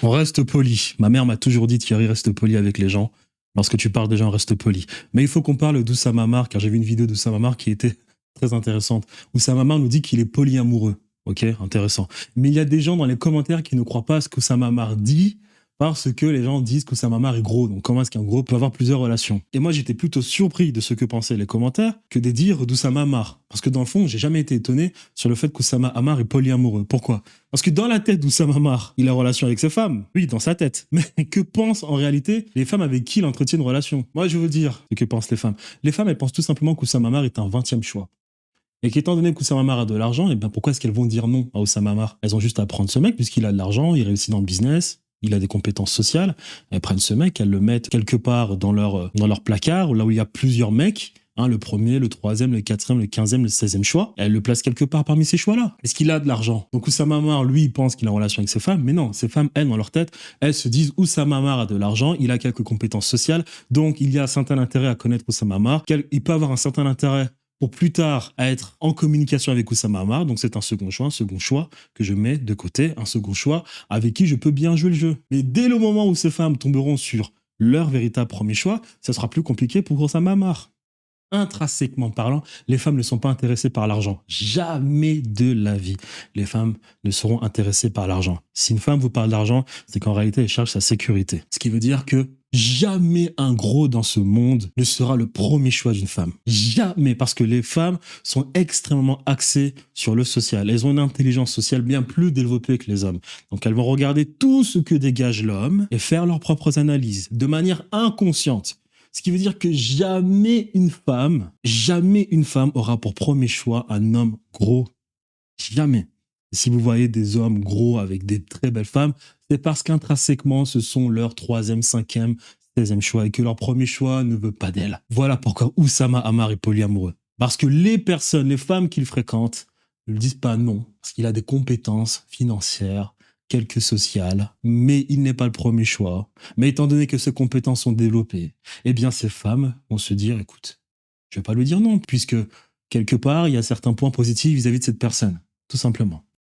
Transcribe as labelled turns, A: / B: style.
A: On reste poli. Ma mère m'a toujours dit, Thierry, reste poli avec les gens. Lorsque tu parles des gens, reste poli. Mais il faut qu'on parle d'Oussama Mar, car j'ai vu une vidéo d'Oussama Mar qui était très intéressante. Oussama Mar nous dit qu'il est polyamoureux. Ok, intéressant. Mais il y a des gens dans les commentaires qui ne croient pas à ce qu'Oussama Mar dit, parce que les gens disent qu'Oussama Mar est gros. Donc comment est-ce qu'un gros peut avoir plusieurs relations? Et moi, j'étais plutôt surpris de ce que pensaient les commentaires que des dires d'Oussama Mar. Parce que dans le fond, j'ai jamais été étonné sur le fait qu'Oussama Amar est polyamoureux. Pourquoi? Parce que dans la tête d'Oussama Amar, il a une relation avec ses femmes. Oui, dans sa tête. Mais que pensent en réalité les femmes avec qui il entretient une relation? Moi, je veux dire ce que pensent les femmes. Les femmes, elles pensent tout simplement qu'Oussama Amar est un 20e choix. Et qu'étant donné qu'Oussama Amar a de l'argent, et ben pourquoi est-ce qu'elles vont dire non à Oussama Amar? Elles ont juste à prendre ce mec, puisqu'il a de l'argent, il réussit dans le business, il a des compétences sociales. Elles prennent ce mec, elles le mettent quelque part dans leur placard, là où il y a plusieurs mecs, hein, le premier, le troisième, le quatrième, le 15e, le 16e choix. Elles le placent quelque part parmi ces choix-là. Est-ce qu'il a de l'argent? Donc Oussama Amar, lui, il pense qu'il a une relation avec ses femmes, mais non, ces femmes, elles, dans leur tête, elles se disent Oussama Amar a de l'argent, il a quelques compétences sociales, donc il y a un certain intérêt à connaître Oussama Amar, il peut avoir un certain intérêt pour plus tard à être en communication avec Oussama Amar. Donc c'est un second choix que je mets de côté, un second choix avec qui je peux bien jouer le jeu. Mais dès le moment où ces femmes tomberont sur leur véritable premier choix, ça sera plus compliqué pour Oussama Amar. Intrinsèquement parlant, les femmes ne sont pas intéressées par l'argent. Jamais de la vie. Les femmes ne seront intéressées par l'argent. Si une femme vous parle d'argent, c'est qu'en réalité, elle cherche sa sécurité. Ce qui veut dire que jamais un gros dans ce monde ne sera le premier choix d'une femme. Jamais, parce que les femmes sont extrêmement axées sur le social. Elles ont une intelligence sociale bien plus développée que les hommes. Donc elles vont regarder tout ce que dégage l'homme et faire leurs propres analyses de manière inconsciente. Ce qui veut dire que jamais une femme aura pour premier choix un homme gros. Jamais. Si vous voyez des hommes gros avec des très belles femmes, c'est parce qu'intrinsèquement, ce sont leur 3e, 5e, 16e choix et que leur premier choix ne veut pas d'elle. Voilà pourquoi Oussama Amar est polyamoureux. Parce que les femmes qu'il fréquente, ne lui disent pas non, parce qu'il a des compétences financières, quelques sociales, mais il n'est pas le premier choix. Mais étant donné que ses compétences sont développées, eh bien ces femmes vont se dire, écoute, je vais pas lui dire non, puisque quelque part, il y a certains points positifs vis-à-vis de cette personne, tout simplement.